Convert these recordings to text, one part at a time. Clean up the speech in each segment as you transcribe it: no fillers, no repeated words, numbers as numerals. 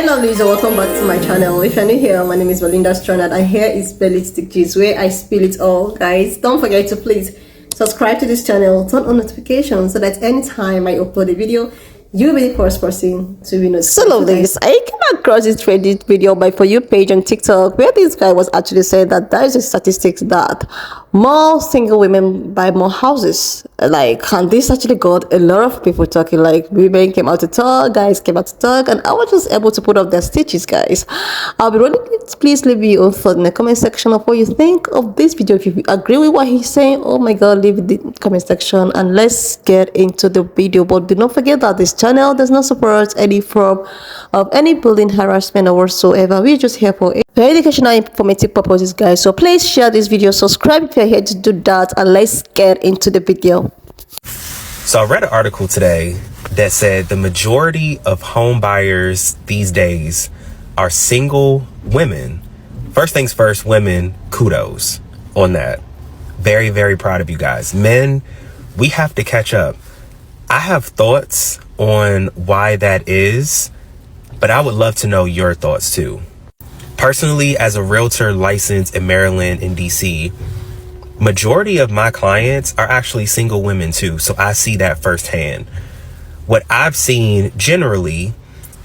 Hello ladies and welcome back to my channel. If you're new here, my name is Belinda Stronad and here is Bellistic Gist, where I spill it all. Guys, don't forget to please subscribe to this channel, turn on notifications so that anytime I upload a video, you'll be the first person to be notified. So ladies, I came across this Reddit video by For You page on TikTok where this guy was actually saying that there is a statistics that more single women buy more houses. And this actually got a lot of people talking. Like, women came out to talk, guys came out to talk, and I was just able to put up their stitches, guys. I'll be running it. Please leave your thought in the comment section of what you think of this video. If you agree with what he's saying, oh my god, leave it in the comment section and let's get into the video. But do not forget that this channel does not support any form of any bullying, harassment or whatsoever. We're just here for educational and informative purposes, guys. So please share this video, subscribe if you're here to do that, and let's get into the video. So I read an article today that said the majority of home buyers these days are single women. First things first, women, kudos on that. Very, very proud of you guys. Men, we have to catch up. I have thoughts on why that is, but I would love to know your thoughts too. Personally, as a realtor licensed in Maryland and DC, majority of my clients are actually single women too. So I see that firsthand. What I've seen generally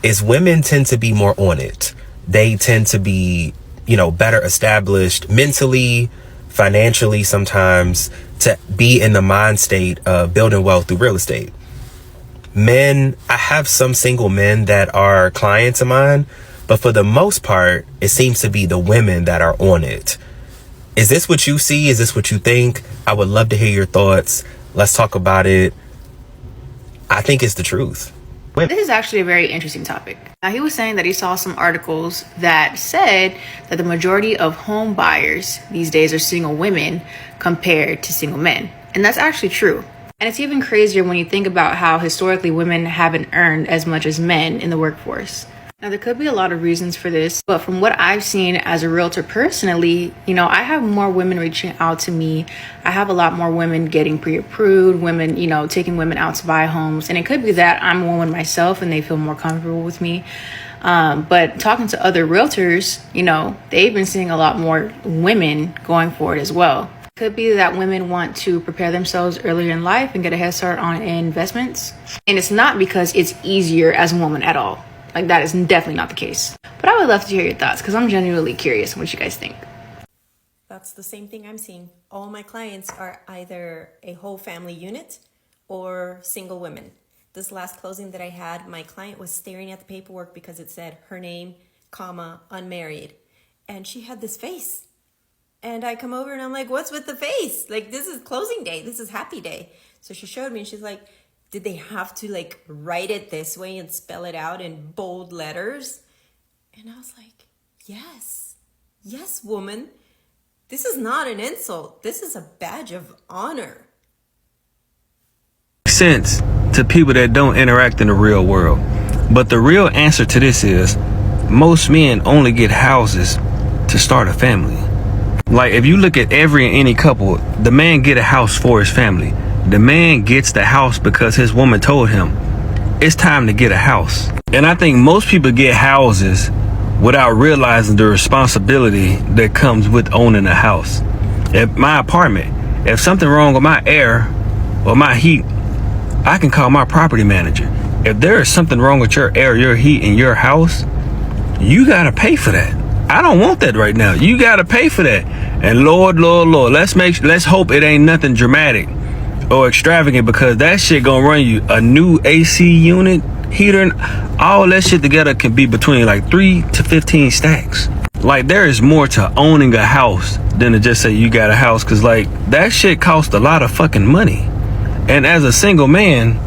is women tend to be more on it. They tend to be, better established mentally, financially sometimes, to be in the mind state of building wealth through real estate. Men, I have some single men that are clients of mine, but for the most part, it seems to be the women that are on it. Is this what you see? Is this what you think? I would love to hear your thoughts. Let's talk about it. I think it's the truth. This is actually a very interesting topic. Now, he was saying that he saw some articles that said that the majority of home buyers these days are single women compared to single men. And that's actually true. And it's even crazier when you think about how historically women haven't earned as much as men in the workforce. Now, there could be a lot of reasons for this, but from what I've seen as a realtor personally, I have more women reaching out to me. I have a lot more women getting pre-approved, women, taking women out to buy homes. And it could be that I'm a woman myself and they feel more comfortable with me. But talking to other realtors, they've been seeing a lot more women going for it as well. It could be that women want to prepare themselves earlier in life and get a head start on investments. And it's not because it's easier as a woman at all. That is definitely not the case. But I would love to hear your thoughts because I'm genuinely curious what you guys think. That's the same thing I'm seeing. All my clients are either a whole family unit or single women. This last closing that I had, my client was staring at the paperwork because it said her name, comma, unmarried. And she had this face. And I come over and I'm like, what's with the face? This is closing day. This is happy day. So she showed me and she's like, did they have to write it this way and spell it out in bold letters? And I was like, yes, woman. This is not an insult. This is a badge of honor. Sense to people that don't interact in the real world. But the real answer to this is most men only get houses to start a family. If you look at every and any couple, the man get a house for his family. The man gets the house because his woman told him it's time to get a house. And I think most people get houses without realizing the responsibility that comes with owning a house. If my apartment, if something wrong with my air or my heat, I can call my property manager. If there is something wrong with your air, your heat in your house, you gotta pay for that. I don't want that right now. You gotta pay for that. And Lord, let's hope it ain't nothing dramatic or extravagant, because that shit gonna run you a new AC unit, heater, and all that shit together can be between 3 to 15 stacks. There is more to owning a house than to just say you got a house, because that shit costs a lot of fucking money. And as a single man,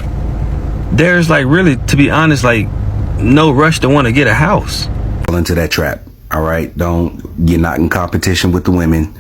there's really, to be honest, no rush to want to get a house. Fall into that trap. All right, you're not in competition with the women.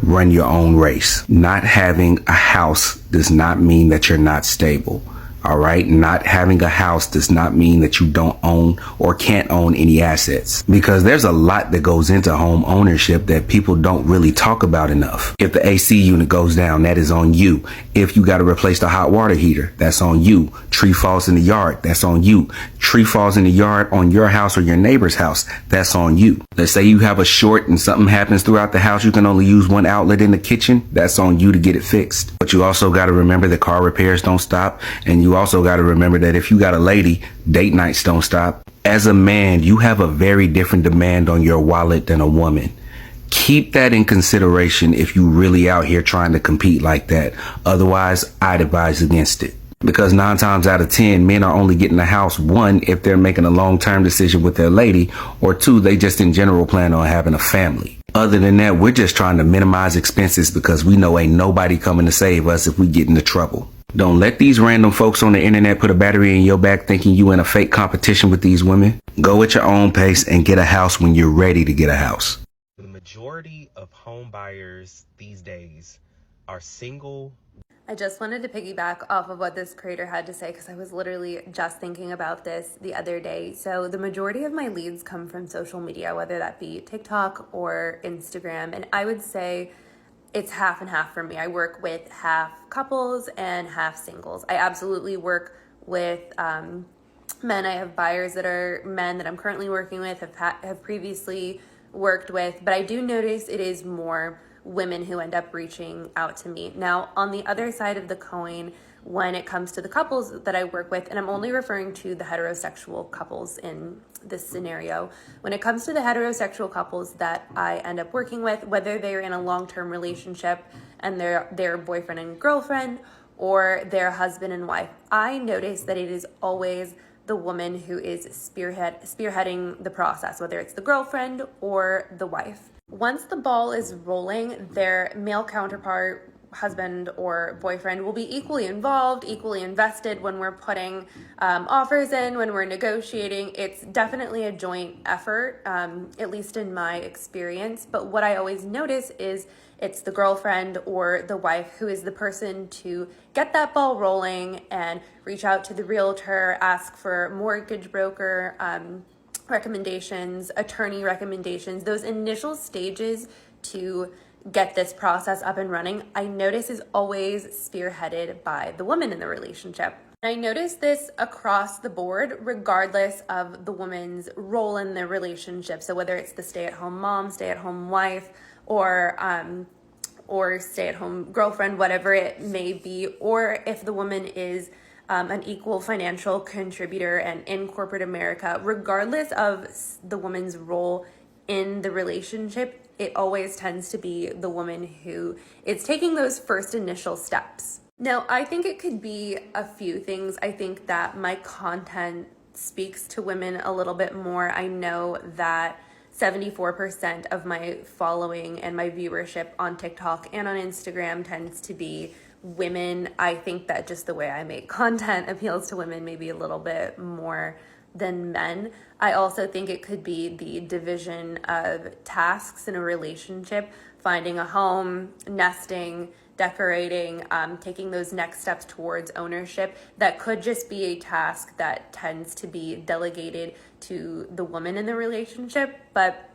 Run your own race. Not having a house does not mean that you're not stable. All right. Not having a house does not mean that you don't own or can't own any assets, because there's a lot that goes into home ownership that people don't really talk about enough. If the AC unit goes down, that is on you. If you got to replace the hot water heater, that's on you. Tree falls in the yard, that's on you. Tree falls in the yard on your house or your neighbor's house, that's on you. Let's say you have a short and something happens throughout the house. You can only use one outlet in the kitchen. That's on you to get it fixed. But you also got to remember that car repairs don't stop. And you also got to remember that if you got a lady, date nights don't stop. As a man, you have a very different demand on your wallet than a woman. Keep that in consideration if you really out here trying to compete like that. Otherwise, I'd advise against it. Because 9 times out of 10, men are only getting a house, 1, if they're making a long-term decision with their lady, or 2, they just in general plan on having a family. Other than that, we're just trying to minimize expenses because we know ain't nobody coming to save us if we get into trouble. Don't let these random folks on the internet put a battery in your back thinking you in a fake competition with these women. Go at your own pace and get a house when you're ready to get a house. The majority of home buyers these days are single. I just wanted to piggyback off of what this creator had to say because I was literally just thinking about this the other day. So the majority of my leads come from social media, whether that be TikTok or Instagram. And I would say it's half and half for me. I work with half couples and half singles. I absolutely work with men. I have buyers that are men that I'm currently working with, have previously worked with, but I do notice it is more women who end up reaching out to me. Now, on the other side of the coin, when it comes to the couples that I work with, and I'm only referring to the heterosexual couples in this scenario, when it comes to the heterosexual couples that I end up working with, whether they're in a long-term relationship and they're boyfriend and girlfriend or their husband and wife, I notice that it is always the woman who is spearheading the process, whether it's the girlfriend or the wife. Once the ball is rolling, their male counterpart, husband or boyfriend, will be equally involved, equally invested when we're putting offers in, when we're negotiating. It's definitely a joint effort, at least in my experience. But what I always notice is it's the girlfriend or the wife who is the person to get that ball rolling and reach out to the realtor, ask for mortgage broker recommendations, attorney recommendations, those initial stages to get this process up and running, I notice is always spearheaded by the woman in the relationship. I notice this across the board, regardless of the woman's role in the relationship. So whether it's the stay-at-home mom, stay-at-home wife, or stay-at-home girlfriend, whatever it may be, or if the woman is an equal financial contributor and in corporate America, regardless of the woman's role in the relationship, it always tends to be the woman who is taking those first initial steps. Now, I think it could be a few things. I think that my content speaks to women a little bit more. I know that 74% of my following and my viewership on TikTok and on Instagram tends to be women. I think that just the way I make content appeals to women maybe a little bit more than men. I also think it could be the division of tasks in a relationship, finding a home, nesting, decorating, taking those next steps towards ownership. That could just be a task that tends to be delegated to the woman in the relationship. But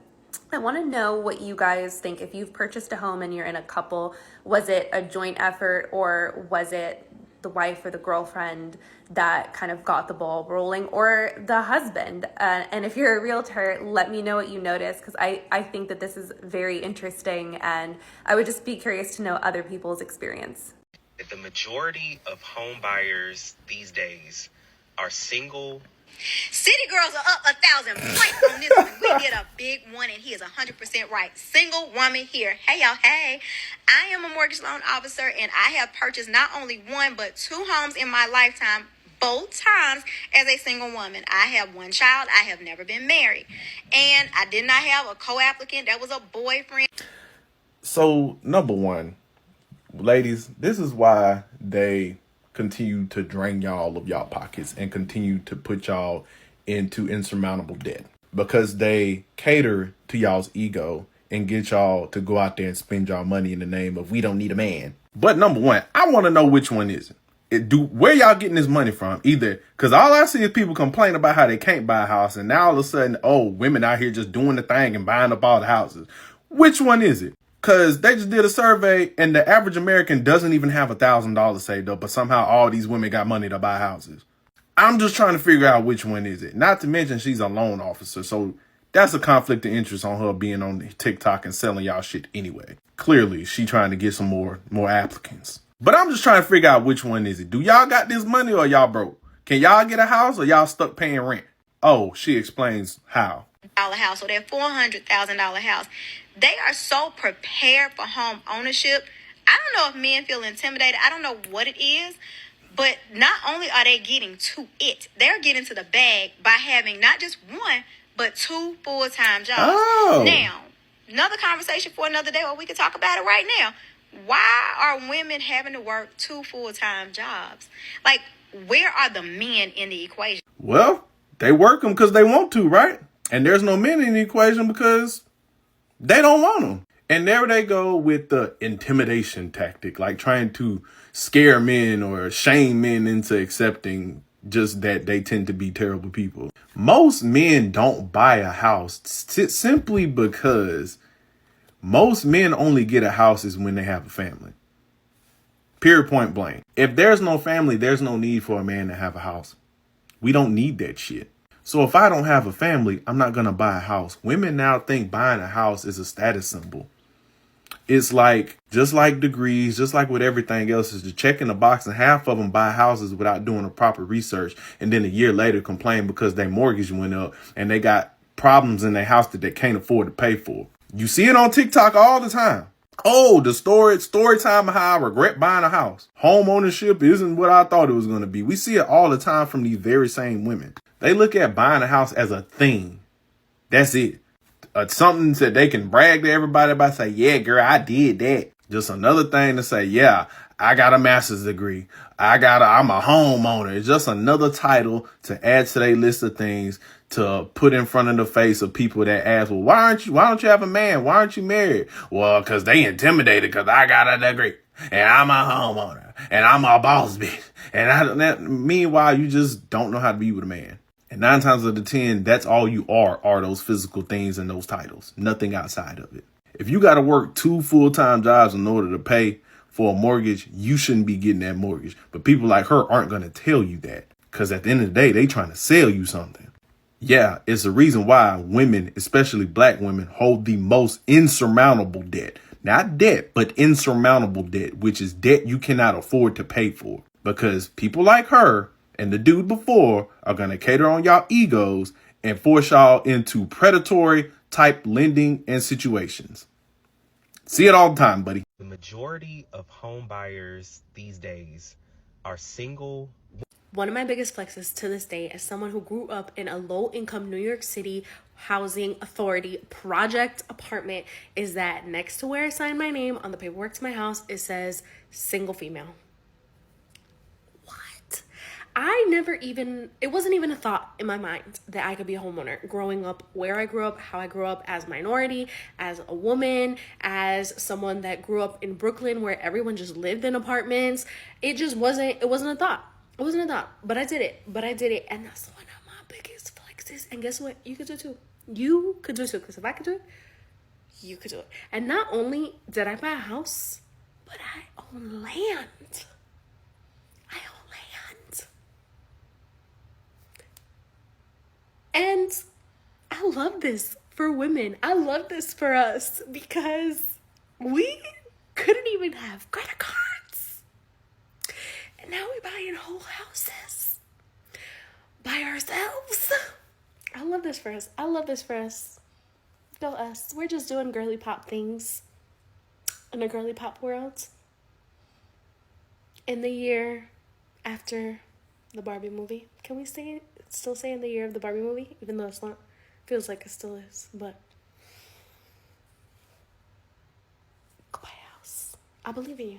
I want to know what you guys think. If you've purchased a home and you're in a couple, was it a joint effort or was it the wife or the girlfriend that kind of got the ball rolling, or the husband? And if you're a realtor, let me know what you notice, because I think that this is very interesting and I would just be curious to know other people's experience. The majority of home buyers these days are single. City girls are up 1,000 points on this one. We get a big one, and he is 100% right. Single woman here. Hey, y'all. Hey, I am a mortgage loan officer, and I have purchased not only one, but 2 homes in my lifetime, both times as a single woman. I have 1 child. I have never been married. And I did not have a co-applicant. That was a boyfriend. So, number one, ladies, this is why they continue to drain y'all of y'all pockets and continue to put y'all into insurmountable debt, because they cater to y'all's ego and get y'all to go out there and spend y'all money in the name of we don't need a man. But number one, I want to know which one is it. Where y'all getting this money from? Either because all I see is people complain about how they can't buy a house, and now all of a sudden, oh, women out here just doing the thing and buying up all the houses. Which one is it? Because they just did a survey, and the average American doesn't even have $1,000 saved up, but somehow all these women got money to buy houses. I'm just trying to figure out which one is it. Not to mention she's a loan officer, so that's a conflict of interest on her being on TikTok and selling y'all shit anyway. Clearly, she trying to get some more applicants. But I'm just trying to figure out which one is it. Do y'all got this money or y'all broke? Can y'all get a house or y'all stuck paying rent? Oh, she explains how. House or that $400,000 house. They are so prepared for home ownership. I don't know if men feel intimidated. I don't know what it is. But not only are they getting to it, they're getting to the bag by having not just one, but 2 full-time jobs. Oh. Now, another conversation for another day, or we can talk about it right now. Why are women having to work 2 full-time jobs? Like, where are the men in the equation? Well, they work them because they want to, right? And there's no men in the equation because they don't want them. And there they go with the intimidation tactic, like trying to scare men or shame men into accepting just that they tend to be terrible people. Most men don't buy a house simply because most men only get a house is when they have a family. Period, point blank. If there's no family, there's no need for a man to have a house. We don't need that shit. So if I don't have a family, I'm not going to buy a house. Women now think buying a house is a status symbol. It's like, just like degrees, just like with everything else, is just checking the box, and half of them buy houses without doing the proper research. And then a year later complain because their mortgage went up and they got problems in their house that they can't afford to pay for. You see it on TikTok all the time. Oh, the story time of how I regret buying a house. Home ownership isn't what I thought it was going to be. We see it all the time from these very same women. They look at buying a house as a thing. That's it. Something that they can brag to everybody about, say, yeah, girl, I did that. Just another thing to say, yeah, I got a master's degree. I'm a homeowner. It's just another title to add to their list of things to put in front of the face of people that ask, well, why don't you have a man? Why aren't you married? Well, because they intimidated because I got a degree and I'm a homeowner and I'm a boss bitch. And meanwhile, you just don't know how to be with a man. And 9 times out of 10, that's all you are those physical things and those titles. Nothing outside of it. If you got to work 2 full-time jobs in order to pay for a mortgage, you shouldn't be getting that mortgage. But people like her aren't going to tell you that, because at the end of the day, they trying to sell you something. Yeah, it's the reason why women, especially black women, hold the most insurmountable debt. Not debt, but insurmountable debt, which is debt you cannot afford to pay for. Because people like her and the dude before are going to cater on y'all egos and force y'all into predatory type lending and situations. See it all the time, buddy. The majority of home buyers these days are single. One of my biggest flexes to this day as someone who grew up in a low-income New York City housing authority project apartment is that next to where I signed my name on the paperwork to my house, it says single female. It wasn't even a thought in my mind that I could be a homeowner growing up where I grew up, how I grew up as a minority, as a woman, as someone that grew up in Brooklyn where everyone just lived in apartments. It wasn't a thought. It wasn't a thought, but I did it. And that's one of my biggest flexes. And guess what? You could do it too. You could do it too. Because if I could do it, you could do it. And not only did I buy a house, but I own land. And I love this for women. I love this for us because we couldn't even have credit cards. And now we're buying whole houses by ourselves. I love this for us. Go us. We're just doing girly pop things in a girly pop world. In the year after the Barbie movie. Can we still say in the year of the Barbie movie? Even though it's not. Feels like it still is. But go buy a house. I believe in you.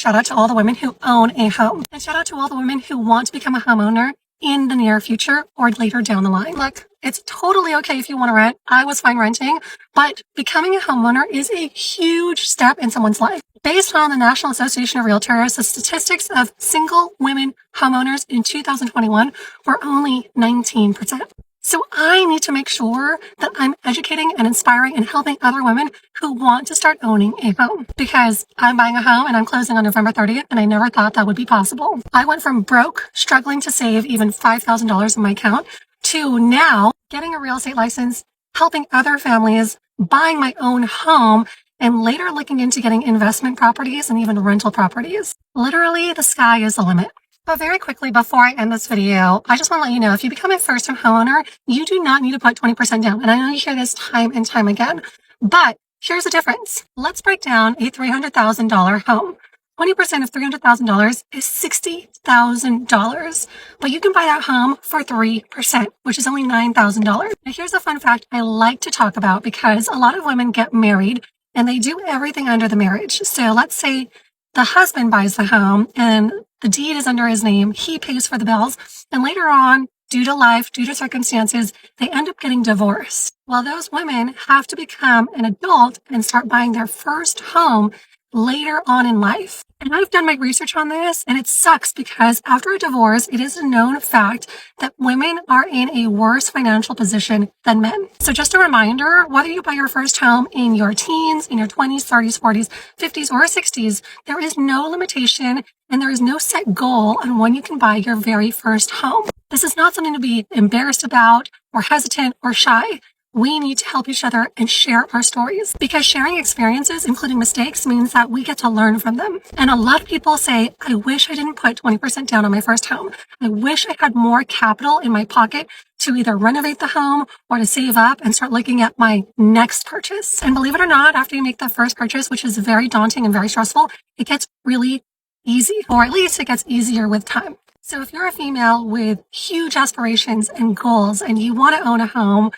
Shout out to all the women who own a home. And shout out to all the women who want to become a homeowner. in the near future or later down the line. Look, it's totally okay if you want to rent. I was fine renting, but becoming a homeowner is a huge step in someone's life. Based on the National Association of Realtors, the statistics of single women homeowners in 2021 were only 19%. So I need to make sure that I'm educating and inspiring and helping other women who want to start owning a home, because I'm buying a home and I'm closing on November 30th, and I never thought that would be possible. I went from broke, struggling to save even $5,000 in my account, to now getting a real estate license, helping other families, buying my own home, and later looking into getting investment properties and even rental properties. Literally, the sky is the limit. But very quickly, before I end this video, I just want to let you know, if you become a first-time homeowner, you do not need to put 20% down. And I know you hear this time and time again, but here's the difference. Let's break down a $300,000 home. 20% of $300,000 is $60,000, but you can buy that home for 3%, which is only $9,000. Now, here's a fun fact I like to talk about, because a lot of women get married and they do everything under the marriage. So let's say the husband buys the home and the deed is under his name, he pays for the bills, and later on, due to life, due to circumstances, they end up getting divorced. Well, those women have to become an adult and start buying their first home later on in life. And I've done my research on this, and it sucks, because after a divorce, it is a known fact that women are in a worse financial position than men. So just a reminder, whether you buy your first home in your teens, in your 20s, 30s, 40s, 50s, or 60s, there is no limitation and there is no set goal on when you can buy your very first home. This is not something to be embarrassed about or hesitant or shy. We need to help each other and share our stories, because sharing experiences, including mistakes, means that we get to learn from them. And a lot of people say, I wish I didn't put 20% down on my first home. I wish I had more capital in my pocket to either renovate the home or to save up and start looking at my next purchase. And believe it or not, after you make the first purchase, which is very daunting and very stressful, it gets really easy, or at least it gets easier with time. So if you're a female with huge aspirations and goals and you want to own a home,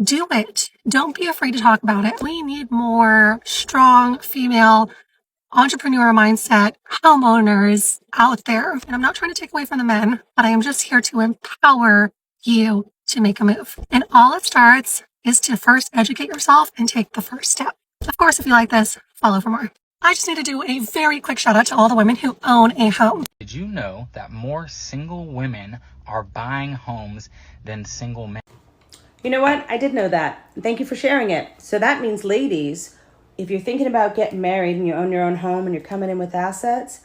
do it. Don't be afraid to talk about it. We need more strong female entrepreneur mindset homeowners out there. And I'm not trying to take away from the men, but I am just here to empower you to make a move. And all it starts is to first educate yourself and take the first step. Of course, if you like this, follow for more. I just need to do a very quick shout out to all the women who own a home. Did you know that more single women are buying homes than single men? You know what? I did know that. Thank you for sharing it. So that means, ladies, if you're thinking about getting married and you own your own home and you're coming in with assets,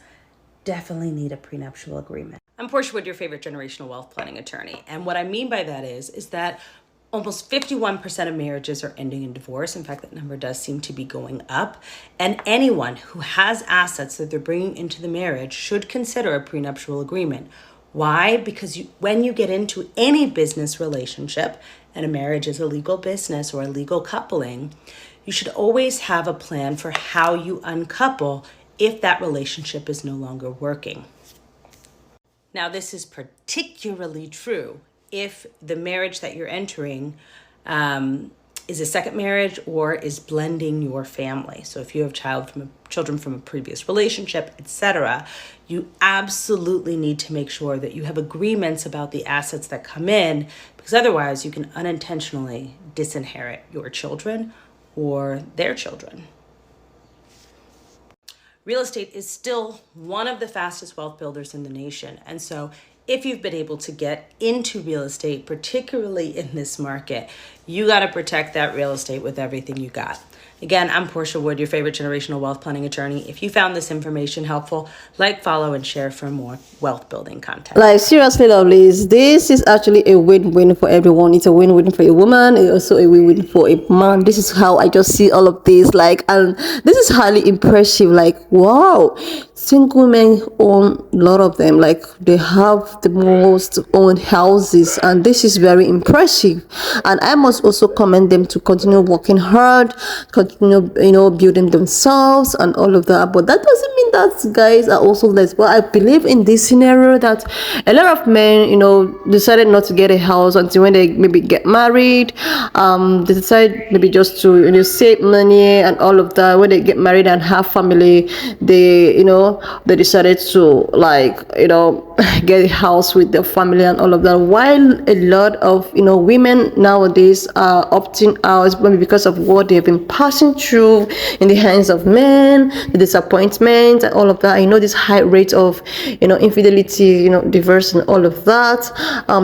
definitely need a prenuptial agreement. I'm Portia Wood, your favorite generational wealth planning attorney. And what I mean by that is that almost 51% of marriages are ending in divorce. In fact, that number does seem to be going up. And anyone who has assets that they're bringing into the marriage should consider a prenuptial agreement. Why? Because when you get into any business relationship, and a marriage is a legal business or a legal coupling, you should always have a plan for how you uncouple if that relationship is no longer working. Now, this is particularly true if the marriage that you're entering is a second marriage or is blending your family. So if you have children from a previous relationship, etc., you absolutely need to make sure that you have agreements about the assets that come in, because otherwise you can unintentionally disinherit your children or their children. Real estate is still one of the fastest wealth builders in the nation. And so if you've been able to get into real estate, particularly in this market, you got to protect that real estate with everything you got. Again, I'm Portia Wood, your favorite generational wealth planning attorney. If you found this information helpful, like, follow, and share for more wealth building content. Like, seriously, lovelies, this is actually a win-win for everyone. It's a win-win for a woman. It's also a win-win for a man. This is how I just see all of this. Like, and this is highly impressive. Like, wow, single women own a lot of them. Like, they have the most owned houses, and this is very impressive. And I must also commend them to continue working hard, continue, building themselves and all of that. But that doesn't mean that guys are also less. Well, I believe in this scenario that a lot of men, decided not to get a house until when they maybe get married. They decide maybe just to save money and all of that. When they get married and have family, they decided to get a house with their family and all of that, while a lot of women nowadays are opting out maybe because of what they've been passing through in the hands of men, the disappointment and all of that. I know this high rate of infidelity, divorce and all of that.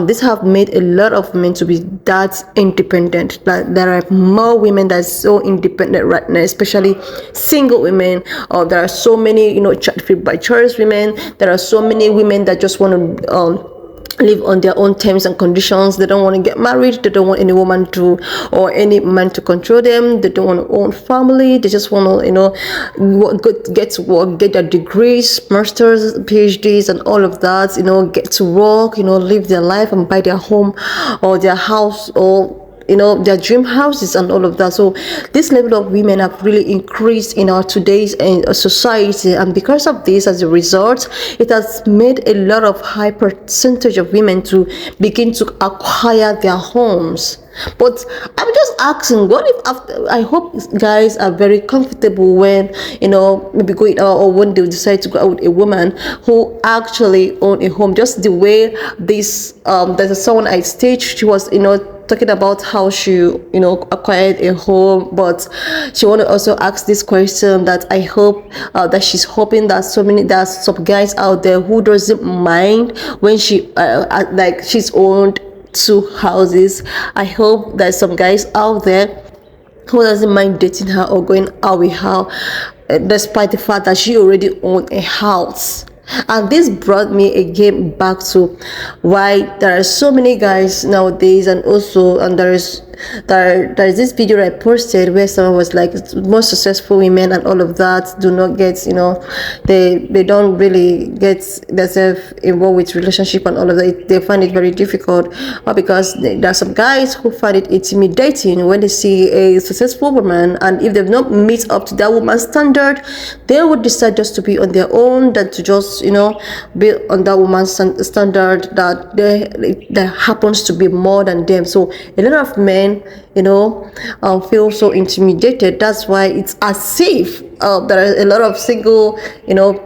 This have made a lot of men to be that independent. That there are more women that are so independent right now, especially single women. Or there are so many free by choice women. There are so many women that just want to live on their own terms and conditions. They don't want to get married. They don't want any woman to or any man to control them. They don't want to own family. They just want to get to work, get their degrees, masters, PhDs and all of that, get to work, live their life and buy their home or their house or their dream houses and all of that. So this level of women have really increased in our today's society, and because of this, as a result, it has made a lot of high percentage of women to begin to acquire their homes. But I'm just asking, what if after, I hope guys are very comfortable when maybe going out or when they decide to go out with a woman who actually own a home, just the way this there's someone I staged, she was talking about how she acquired a home, but she want to also ask this question that I hope that she's hoping that there's some guys out there who doesn't mind when she like she's owned 2 houses. I hope there's some guys out there who doesn't mind dating her or going out with her despite the fact that she already owned a house. And this brought me again back to why there are so many guys nowadays, and there is this video I posted where someone was like, most successful women and all of that do not get, they don't really get themselves involved with relationship and all of that. They find it very difficult, or because there are some guys who find it intimidating when they see a successful woman, and if they've not meet up to that woman's standard, they would decide just to be on their own than to just be on that woman's standard that happens to be more than them. So a lot of men feel so intimidated. That's why it's as if there are a lot of single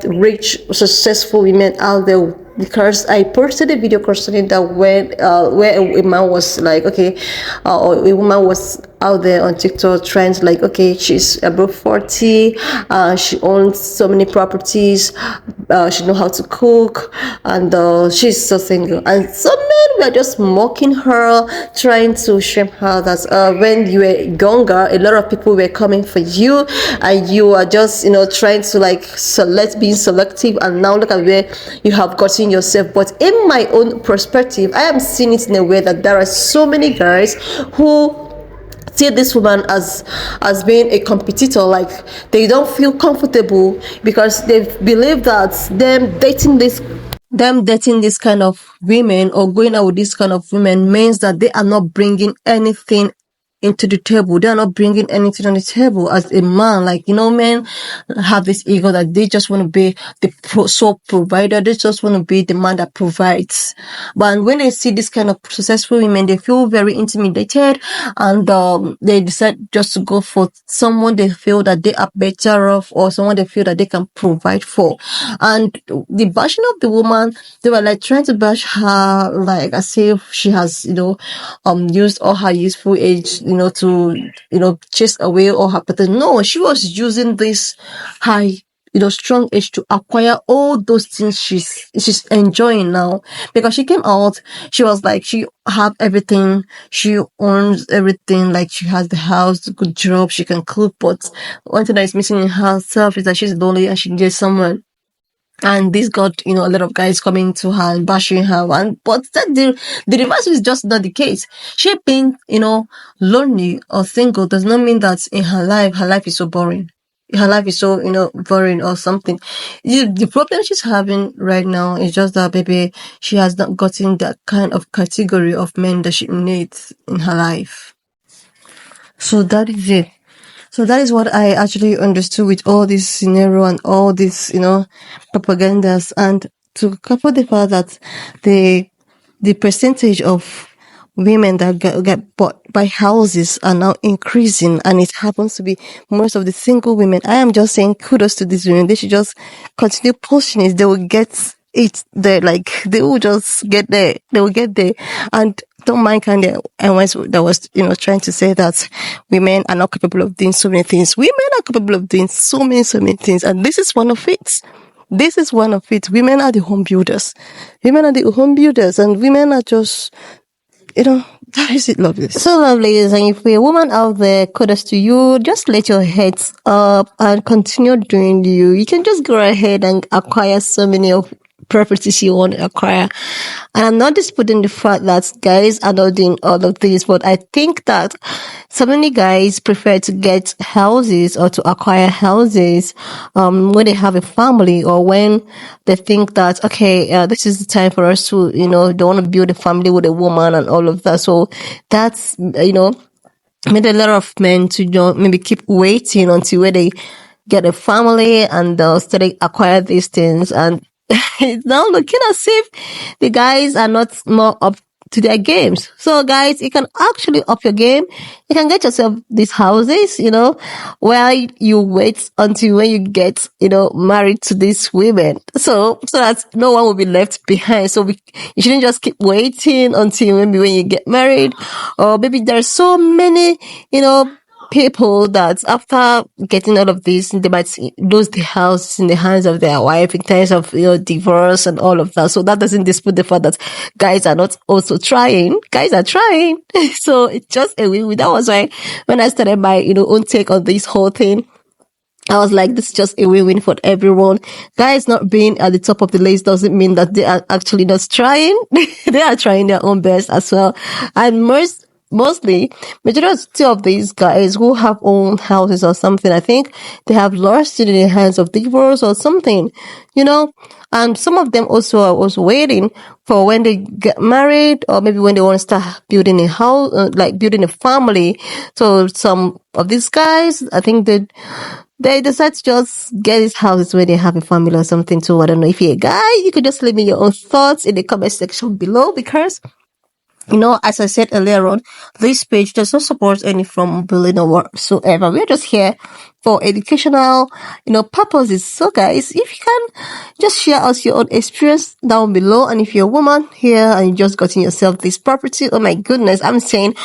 rich successful women out there. Because I posted a video concerning that where a man was like, okay, or a woman was out there on TikTok trends like, okay, she's above 40, she owns so many properties, she knows how to cook, and she's so single. And some men were just mocking her, trying to shame her that when you were younger, a lot of people were coming for you, and you are just trying to being selective, and now look at where you have gotten yourself. But in my own perspective, I am seeing it in a way that there are so many guys who see this woman as being a competitor. Like, they don't feel comfortable because they believe that them dating this kind of women or going out with this kind of women means that they are not bringing anything into the table. They are not bringing anything on the table as a man. Like, men have this ego that they just want to be the sole provider. They just want to be the man that provides. But when they see this kind of successful women, they feel very intimidated, and they decide just to go for someone they feel that they are better off, or someone they feel that they can provide for. And the bashing of the woman, they were like trying to bash her like as if she has used all her useful age to chase away all her patterns. No, she was using this high strong age to acquire all those things she's enjoying now. Because she came out, she was like, she have everything, she owns everything, like she has the house, good job, she can cook, but one thing that is missing in herself is that she's lonely and she needs someone. And this got, a lot of guys coming to her and bashing her. But that the reverse is just not the case. She being, lonely or single does not mean that in her life is so boring. Her life is so, boring or something. The problem she's having right now is just that maybe she has not gotten that kind of category of men that she needs in her life. So that is it. So that is what I actually understood with all this scenario and all this, propagandas. And to couple the fact that the percentage of women that get bought by houses are now increasing, and it happens to be most of the single women. I am just saying kudos to these women. They should just continue pushing it. They will get it's there, like they will just get there. They will get there. And don't mind kind of, and once that was, trying to say that women are not capable of doing so many things. Women are capable of doing so many things. And this is one of it. This is one of it. Women are the home builders. Women are the home builders, and women are just, that is it, lovely. So lovely. And if you're a woman out there, kudos to you. Just let your heads up and continue doing you. You can just go ahead and acquire so many of properties you want to acquire. And I'm not disputing the fact that guys are not doing all of this, but I think that so many guys prefer to get houses or to acquire houses when they have a family, or when they think that, okay, this is the time for us to, they want to build a family with a woman and all of that. So that's, made a lot of men to maybe keep waiting until where they get a family and they'll start to acquire these things. And it's now looking as if the guys are not more up to their games. So guys, you can actually up your game. You can get yourself these houses, while you wait until when you get, married to these women. So that no one will be left behind. So you shouldn't just keep waiting until maybe when you get married, or maybe there's so many, people that after getting all of this, they might lose the house in the hands of their wife in terms of, divorce and all of that. So that doesn't dispute the fact that guys are not also trying. Guys are trying. So it's just a win-win. That was why when I started my, own take on this whole thing, I was like, this is just a win-win for everyone. Guys not being at the top of the list doesn't mean that they are actually not trying. They are trying their own best as well. And mostly, majority of these guys who have own houses or something, I think they have lost it in the hands of divorce or something, and some of them also are also waiting for when they get married, or maybe when they want to start building a house, like building a family. So some of these guys, I think they decide to just get these houses when they have a family or something. So I don't know, if you're a guy, you could just leave me your own thoughts in the comment section below, because as I said earlier on, this page does not support any from bullying or whatsoever. We're just here for educational, purposes. So guys, if you can just share us your own experience down below. And if you're a woman here and you just gotten yourself this property, oh my goodness, I'm saying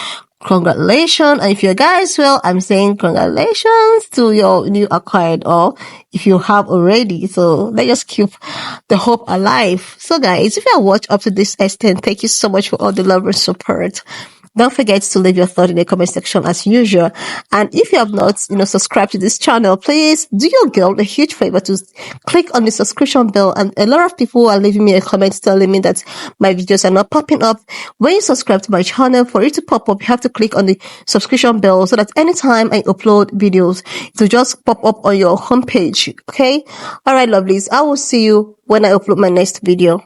congratulations. And if you're a guy as well, I'm saying congratulations to your new acquired, or if you have already. So let's just keep the hope alive. So guys, if you have watched up to this extent, thank you so much for all the love and support. Don't forget to leave your thought in the comment section as usual. And if you have not, subscribed to this channel, please do your girl a huge favor to click on the subscription bell. And a lot of people are leaving me a comment telling me that my videos are not popping up. When you subscribe to my channel, for it to pop up, you have to click on the subscription bell so that anytime I upload videos, it will just pop up on your homepage. Okay? Alright, lovelies. I will see you when I upload my next video.